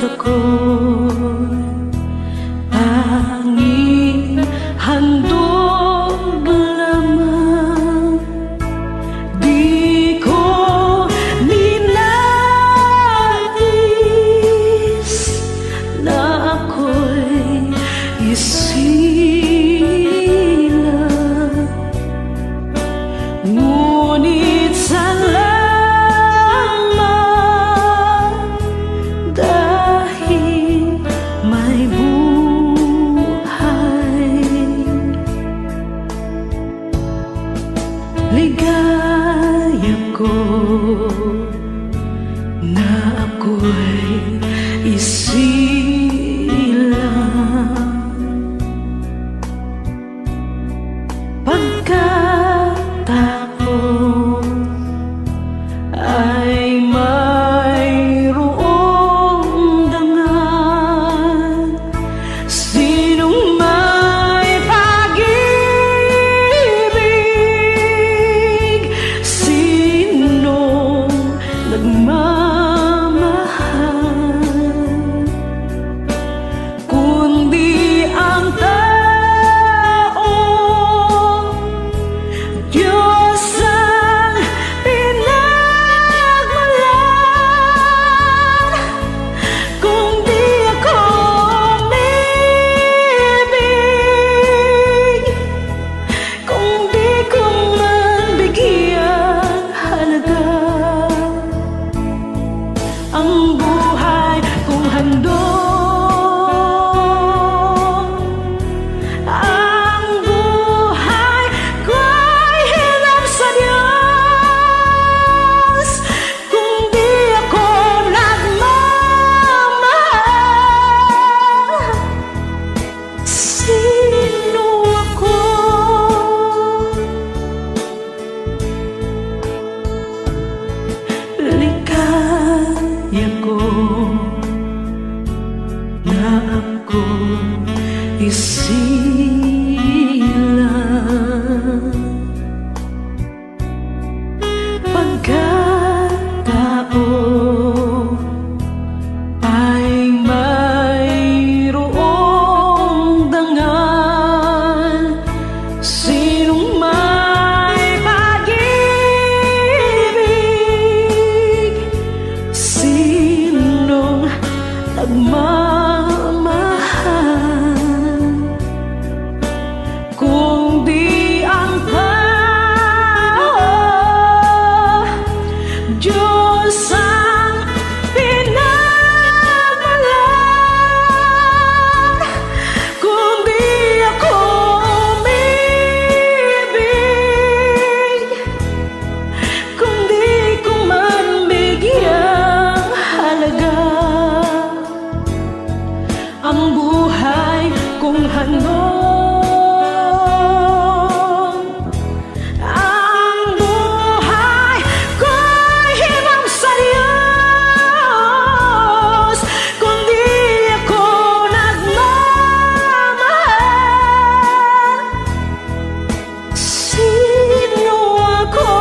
ako'y tanging handog lamang. Di ko ninais na ako'y isilang, ngunit salamat dahil may buhay. Ligaya ko na ako'y isilang, pagkatao ay mayroong dangal. Sinong may pag-ibig, sinong nagmamahal, kundi ang tao. Diyos ang pinagmulan. Kung di ako umibig, kung di ko man bigyang halaga ang buhay kong handog, ang buhay ko'y hinap sa Diyos. Kung di ako nagmamahal, sino ako? Ligaya ko na ako isilang, pagkatao ay mayroong dangal. Sinong may pag-ibig, sinong nagmamahal, kung di ang tao. Diyos ang pinagmulan. Kung di ako umibig, kung di ko man bigyang halaga ang buhay kong handog, ang buhay ko'y hinap sa Diyos. Kung di ako nagmamahal, sino ako?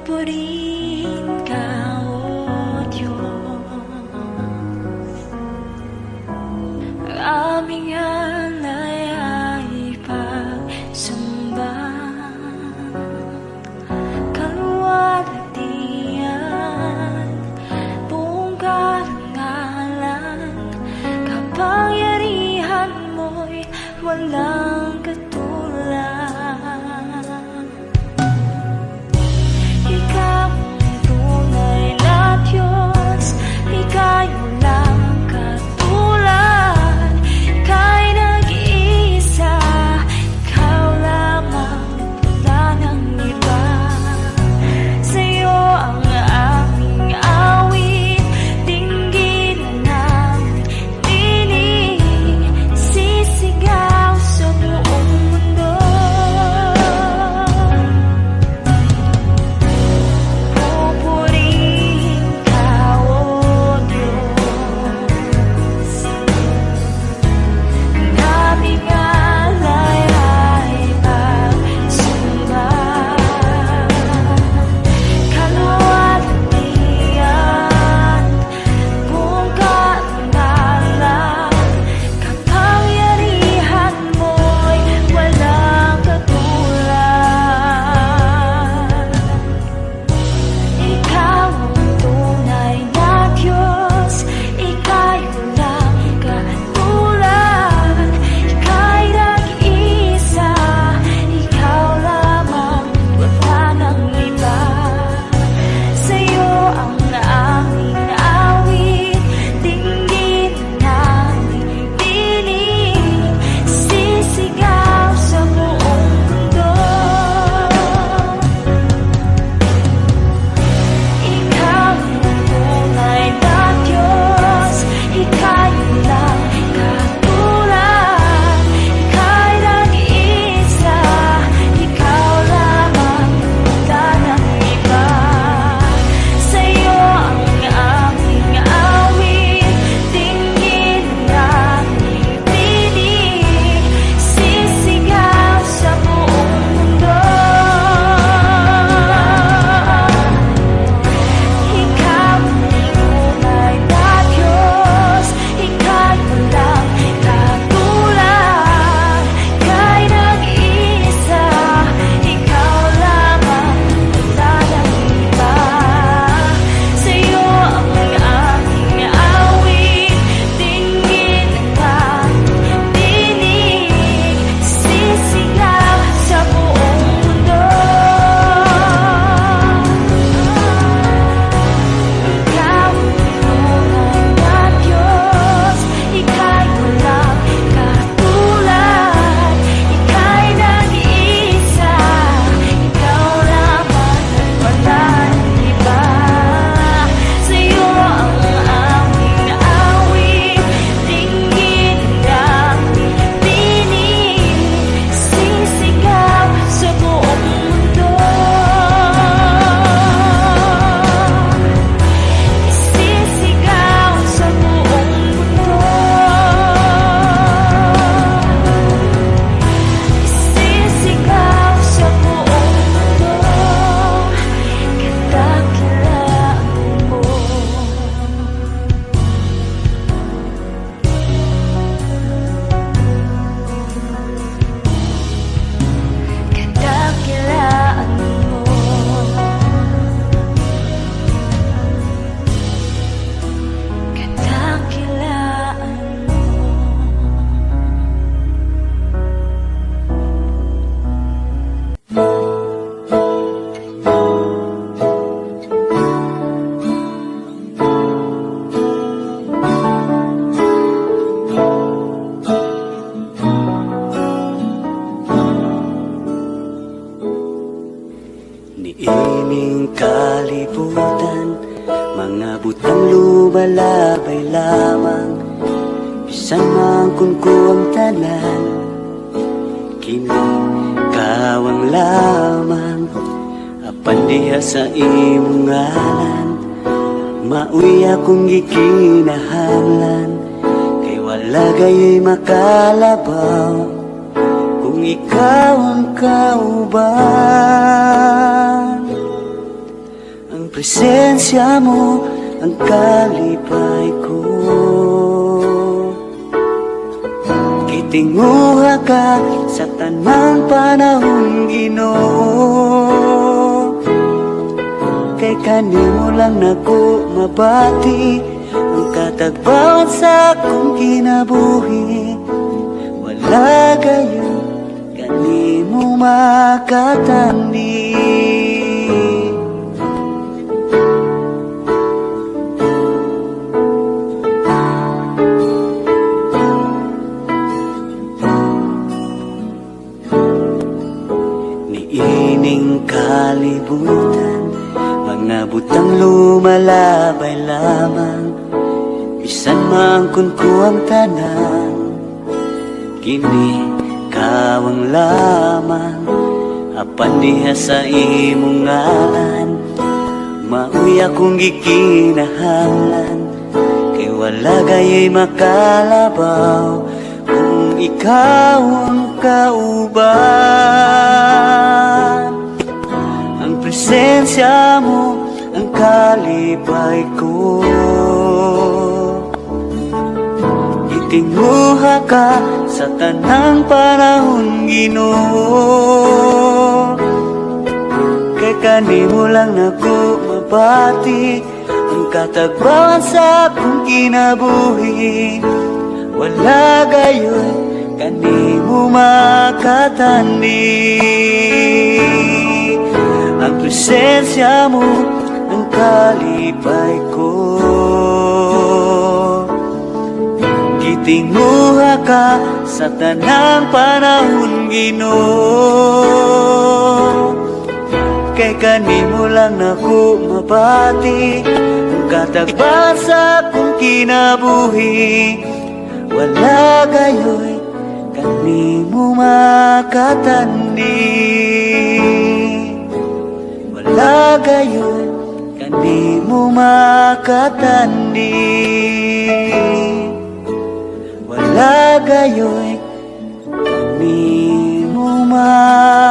Purihin ka, O Diyos, aming alay ay ipagsamba. Kaluwalhatian, buong karangalan, kapangyarihan mo'y walang katulad. Ikaw Niining kalibutan, mga butang lumalabay lamang. Bisan man kun ko ang tanan, kini kawang lamang. Apan diha sa imong ngalan, mauy akong gikinahanglan. Kay wala gayoy makalabaw kung ikaw ang kauban. Ang presensya mo ang kalipay ko. Kitinguha ka sa tanang panahon, Ginoo. Kay kanimo lang nako mabati ang katagbawan sa akong kinabuhi. Wala gayon kanimo makatandi. Niining kalibutan, mga butang lumalabay lamang. Bisan man kun ko ang tanan, kini kawang lamang. Apan diha sa imong ngalan, mauy akong gikinahanglan. Kay wala gayoy makalabaw kung ikaw ang kauban. Ang presensya mo ang kalipay ko. Itinguha ka sa tanang panahon, Ginoo. Kay kanimo lang nako mabati ang katagbawan sa akong kinabuhi. Wala gayoy kanimo makatandi. Ang presensya mo ang kalipay ko. Gitinguha ka sa tanang panahon, Ginoo. Kay kanimo lang nako mabati ang katagbawan sa akong kinabuhi. Wala gayoy kanimo makatandi. Wala gayoy kanimo makatandi. Wala gayoy kanimo makatandi.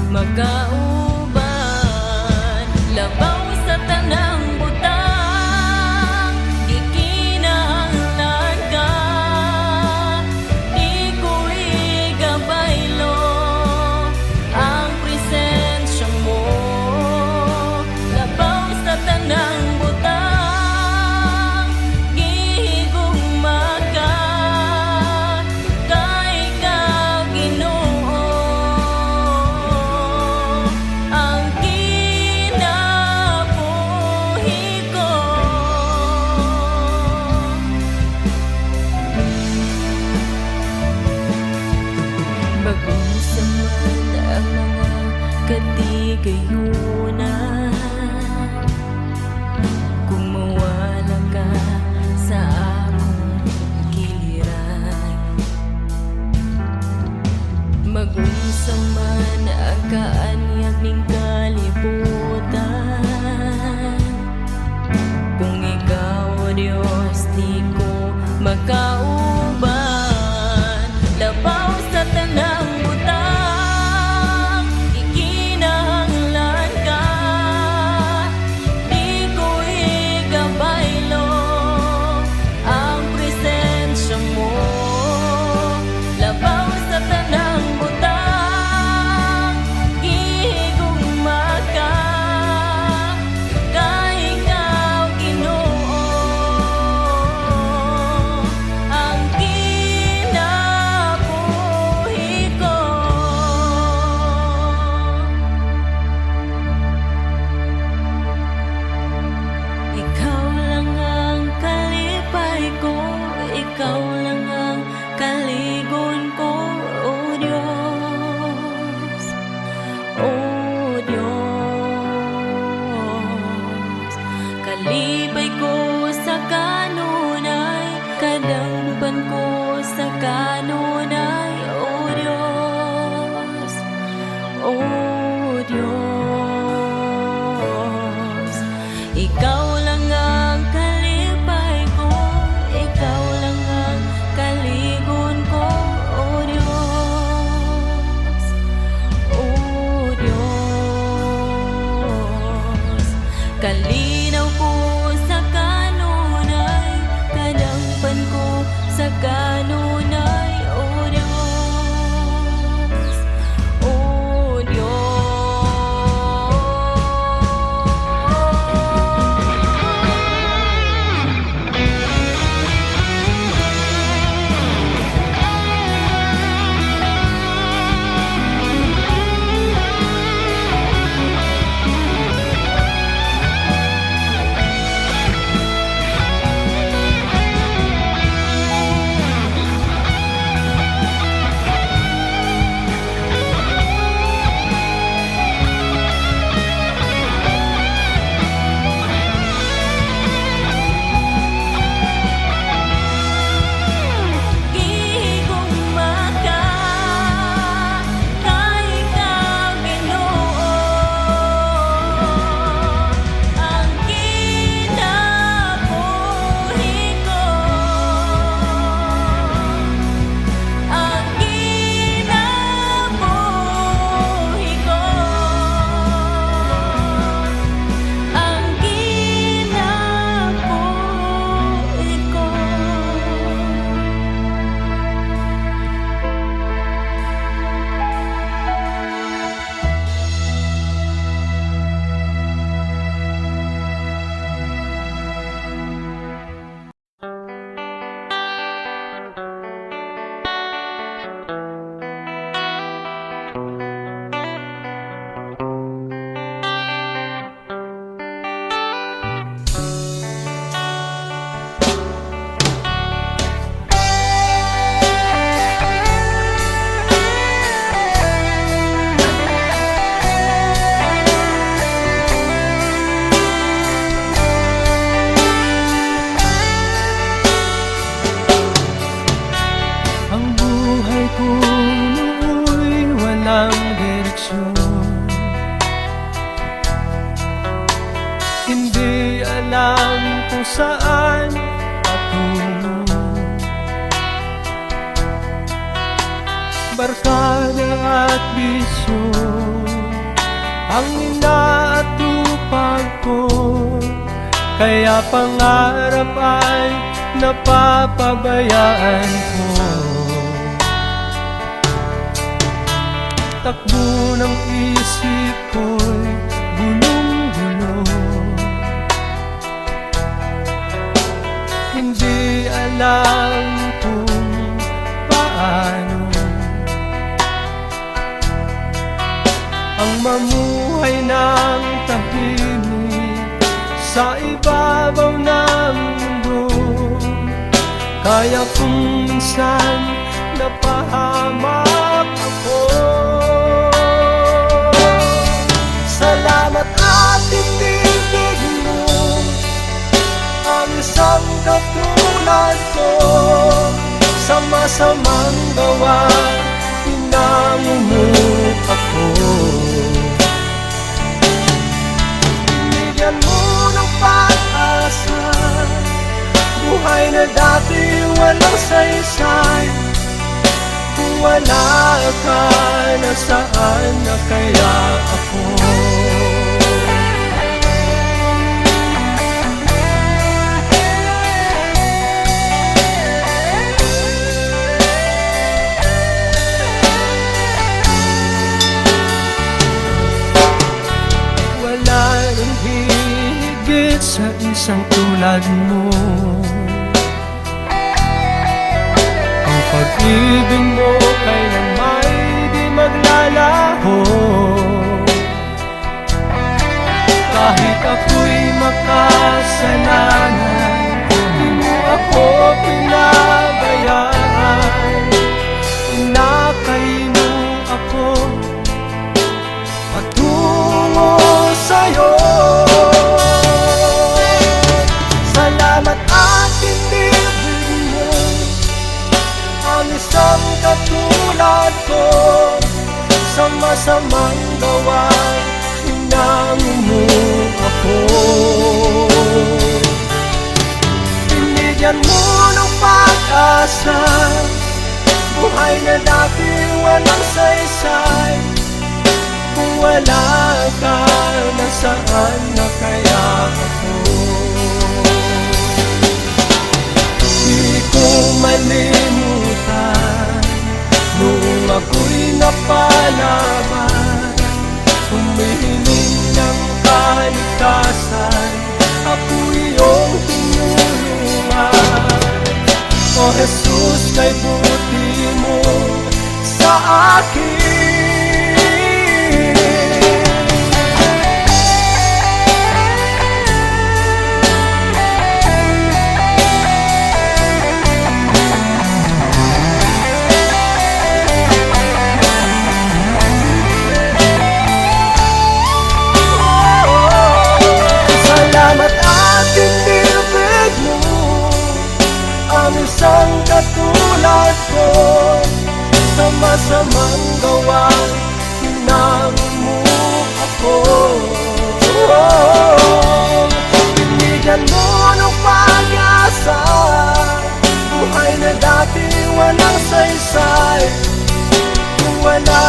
Magkauban, labaw sa tanang butang, di ko makauban. Labaw sa tanang butang, ikinahanglan ka, di ko igabaylo ang presensya mo. Labaw sa tanang butang, gihigugma ka, kay ikaw Ginoo ang kinabuhi ko. Ikaw lang ang kalipay ko, ikaw lang ang kaligon ko, O Diyos, O Diyos. Kalipay ko sa kanunay, kadampan ko sa kanunay, O Diyos, O Diyos. Ikaw lang ang kalipay ko, ikaw lang ang kaligon ko, O Diyos, O Diyos. Kalinaw ko sa kanunay, kadampan ko sa kanunay, O Diyos, O Diyos. Gihigugma ka, kay ikaw Ginoo ang kinabuhi ko, ang kinabuhi ko, ang kinabuhi ko. Ang buhay ko nooy walang direksyon, hindi alam kung saan patungo. Barkada at bisyo ang inaatupag ko, kaya pangarap ay napapabayaan ko. Takbo ng isip ko'y gulong-gulo, hindi alam kung paano ang mamuhay ng tahimik sa ibabaw ng mundo. Kaya kung minsan napahamak ako, salamat at tindig mo ang isang katulad ko. Sa masamang gawa, pinangungot ako. Binigyan mo ng pag-asa, buhay na walang saysay. Kung wala ka, nasaan na kaya ako? Wala nang higit sa isang tulad mo. Ang pag-ibig mo kailan may di maglalaho. Kahit ako'y makasalanan, di mo ako pinabayaan. Inakay mo ako patungo sa'yo. Salamat at tinibig mo ang isang katulad ko. Sa masamang gawain, hinango mo ako. Binigyan mo ng pag-asa, buhay na dati walang saysay. Kung wala ka, nasaan na kaya ako? Di ko malimutan noong ako'y napalaban, humihiling ng kaligtasan, ako iyong tinulungan. O Jesus, kay buti mo sa akin. Salamat at tinibig mo ang isang katulad ko. Sa masamang gawain, hinango mo ako. Binigyan mo ng pag-asa, buhay na dati walang saysay. Kung wala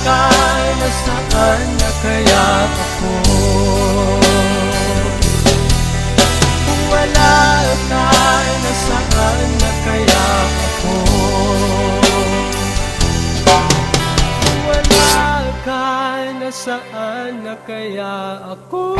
ka, nasaan na kaya ako? Kung wala ka, nasaan na kaya ako? Kung wala ka, nasaan na kaya ako?